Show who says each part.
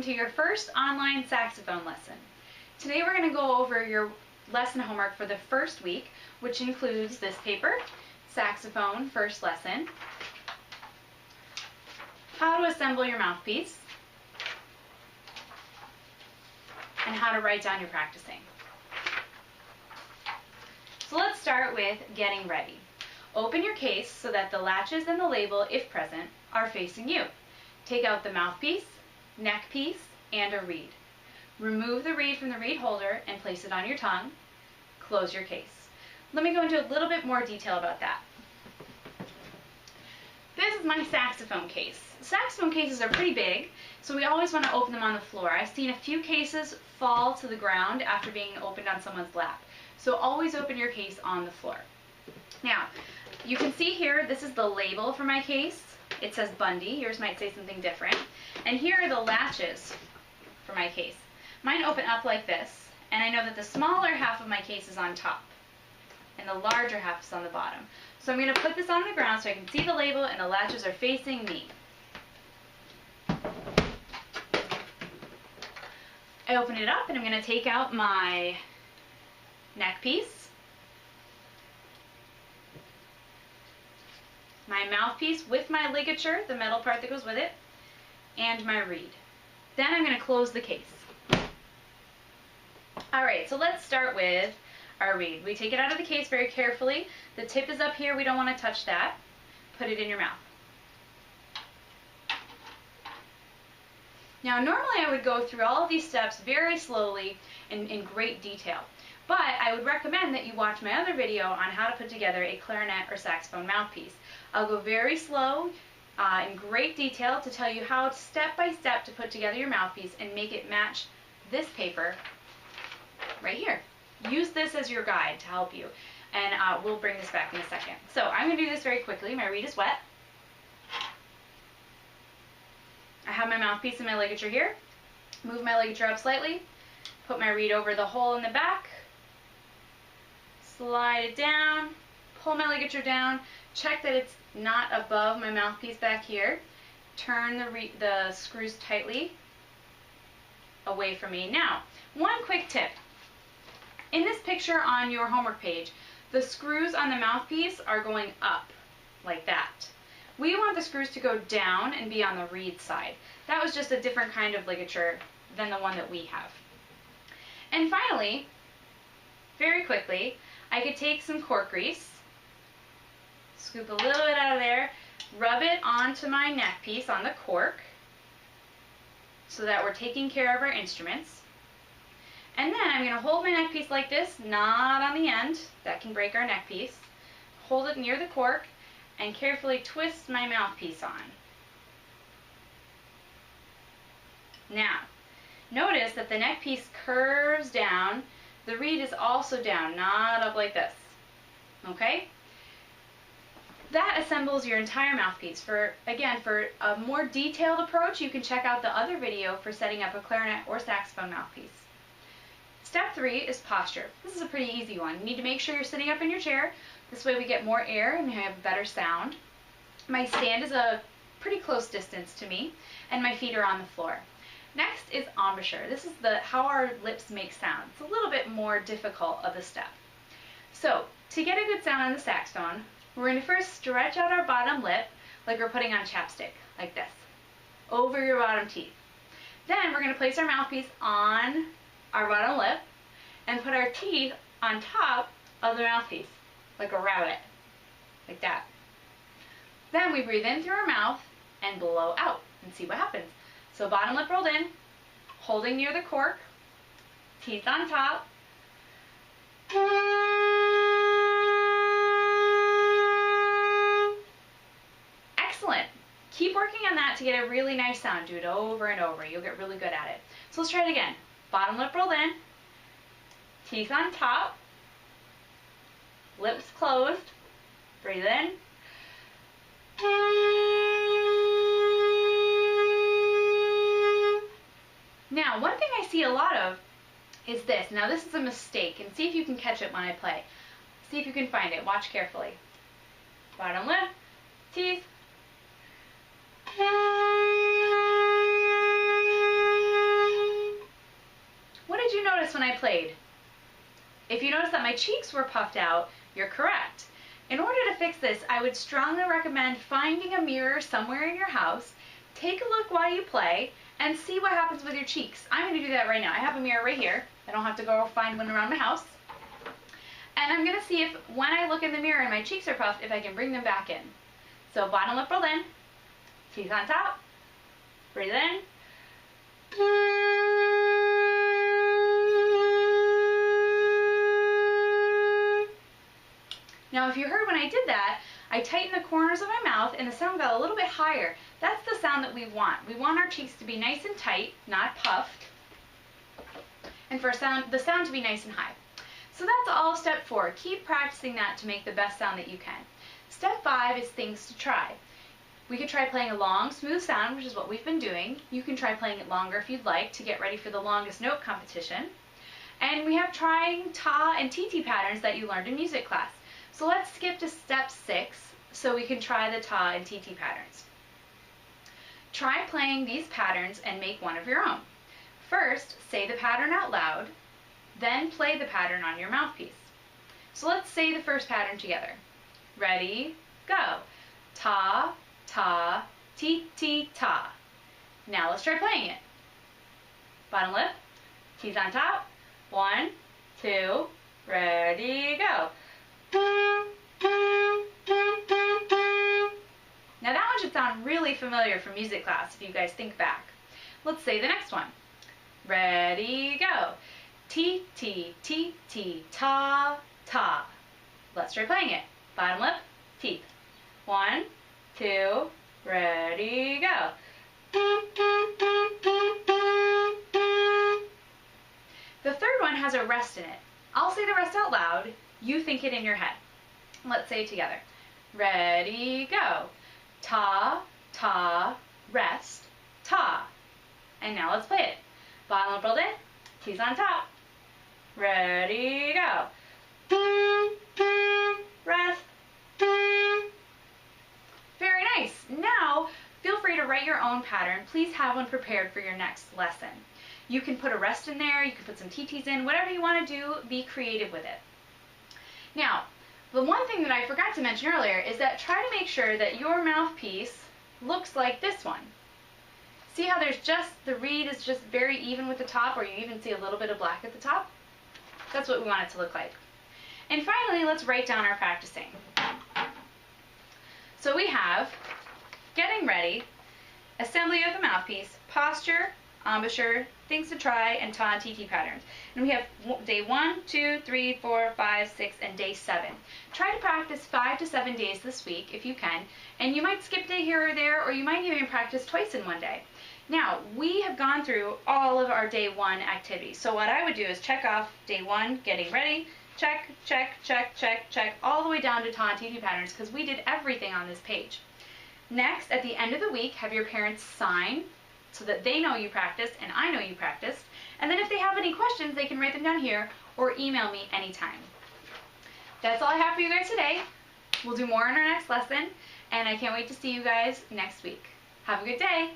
Speaker 1: welcome to your first online saxophone lesson. Today we're going to go over your lesson homework for the first week, which includes this paper, Saxophone First Lesson, how to assemble your mouthpiece, and how to write down your practicing. So let's start with getting ready. Open your case so that the latches and the label, if present, are facing you. Take out the mouthpiece, neck piece, and a reed. Remove the reed from the reed holder and place it on your tongue. Close your case. Let me go into a little bit more detail about that. This is my saxophone case. Saxophone cases are pretty big, so we always want to open them on the floor. I've seen a few cases fall to the ground after being opened on someone's lap. So always open your case on the floor. Now, you can see here, this is the label for my case. It says Bundy. Yours might say something different. And here are the latches for my case. Mine open up like this, and I know that the smaller half of my case is on top, and the larger half is on the bottom. So I'm going to put this on the ground so I can see the label and the latches are facing me. I open it up and I'm going to take out my neck piece, my mouthpiece with my ligature, the metal part that goes with it, and my reed. Then I'm going to close the case. Alright, so let's start with our reed. We take it out of the case very carefully. The tip is up here. We don't want to touch that. Put it in your mouth. Now, normally I would go through all of these steps very slowly and in great detail, but I would recommend that you watch my other video on how to put together a clarinet or saxophone mouthpiece. I'll go very slow in great detail to tell you how step by step to put together your mouthpiece and make it match this paper right here. Use this as your guide to help you, and we'll bring this back in a second. So I'm going to do this very quickly. My reed is wet. I have my mouthpiece and my ligature here. Move my ligature up slightly. Put my reed over the hole in the back. Slide it down. Pull my ligature down. Check that it's not above my mouthpiece back here. Turn the screws tightly away from me. Now, one quick tip. In this picture on your homework page, the screws on the mouthpiece are going up, like that. We want the screws to go down and be on the reed side. That was just a different kind of ligature than the one that we have. And finally, very quickly, I could take some cork grease, scoop a little bit out of there, rub it onto my neck piece on the cork, so that we're taking care of our instruments. And then I'm going to hold my neck piece like this, not on the end, that can break our neck piece. Hold it near the cork and carefully twist my mouthpiece on. Now, notice that the neck piece curves down. The reed is also down, not up like this. Okay? That assembles your entire mouthpiece. Again, for a more detailed approach, you can check out the other video for setting up a clarinet or saxophone mouthpiece. Step 3 is posture. This is a pretty easy one. You need to make sure you're sitting up in your chair. This way we get more air and we have better sound. My stand is a pretty close distance to me, and my feet are on the floor. Next is embouchure. This is how our lips make sound. It's a little bit more difficult of a step. So, to get a good sound on the saxophone, we're going to first stretch out our bottom lip like we're putting on chapstick, like this, over your bottom teeth. Then we're going to place our mouthpiece on our bottom lip and put our teeth on top of the mouthpiece, like a rabbit, like that. Then we breathe in through our mouth and blow out and see what happens. So bottom lip rolled in, holding near the cork, teeth on top. Excellent. Keep working on that to get a really nice sound. Do it over and over. You'll get really good at it. So let's try it again. Bottom lip rolled in, teeth on top, lips closed, breathe in. Now, one thing I see a lot of is this. Now, this is a mistake, and see if you can catch it when I play. See if you can find it. Watch carefully. Bottom lip, teeth. notice when I played? If you notice that my cheeks were puffed out, you're correct. In order to fix this, I would strongly recommend finding a mirror somewhere in your house, take a look while you play, and see what happens with your cheeks. I'm going to do that right now. I have a mirror right here. I don't have to go find one around my house. And I'm going to see if when I look in the mirror and my cheeks are puffed, if I can bring them back in. So bottom lip rolled in, teeth on top, breathe in. Now if you heard when I did that, I tightened the corners of my mouth and the sound got a little bit higher. That's the sound that we want. We want our cheeks to be nice and tight, not puffed, and for the sound to be nice and high. So that's all of step 4. Keep practicing that to make the best sound that you can. Step 5 is things to try. We could try playing a long, smooth sound, which is what we've been doing. You can try playing it longer if you'd like to get ready for the longest note competition. And we have trying ta and TT patterns that you learned in music class. So let's skip to step 6 so we can try the ta and TT patterns. Try playing these patterns and make one of your own. First, say the pattern out loud, then play the pattern on your mouthpiece. So let's say the first pattern together. Ready, go. Ta, ta, ti, ti, ta. Now let's try playing it. Bottom lip, teeth on top. 1, 2, ready, go. Now that one should sound really familiar from music class if you guys think back. Let's say the next one. Ready, go. Ti, ti, ti, ti, ta, ta. Let's try playing it. Bottom lip, teeth. 1, 2, ready, go. The third one has a rest in it. I'll say the rest out loud. You think it in your head. Let's say it together. Ready, go. Ta, ta, rest, ta. And now let's play it. Bottom lip rolled in, teeth on top. Ready, go. Rest. Very nice. Now, feel free to write your own pattern. Please have one prepared for your next lesson. You can put a rest in there, you can put some TTs in, whatever you want to do, be creative with it. Now, the one thing that I forgot to mention earlier is that try to make sure that your mouthpiece looks like this one. See how there's just, the reed is just very even with the top, or you even see a little bit of black at the top? That's what we want it to look like. And finally, let's write down our practicing. So we have getting ready, assembly of the mouthpiece, posture, embouchure, things to try, and ta and TT patterns. And we have day 1, 2, 3, 4, 5, 6, and day 7. Try to practice 5 to 7 days this week if you can, and you might skip a day here or there, or you might even practice twice in one day. Now, we have gone through all of our day 1 activities. So what I would do is check off day 1, getting ready, check, check, check, check, check, all the way down to ta and TT patterns, because we did everything on this page. Next, at the end of the week, have your parents sign so that they know you practiced and I know you practiced. And then if they have any questions, they can write them down here or email me anytime. That's all I have for you guys today. We'll do more in our next lesson, and I can't wait to see you guys next week. Have a good day.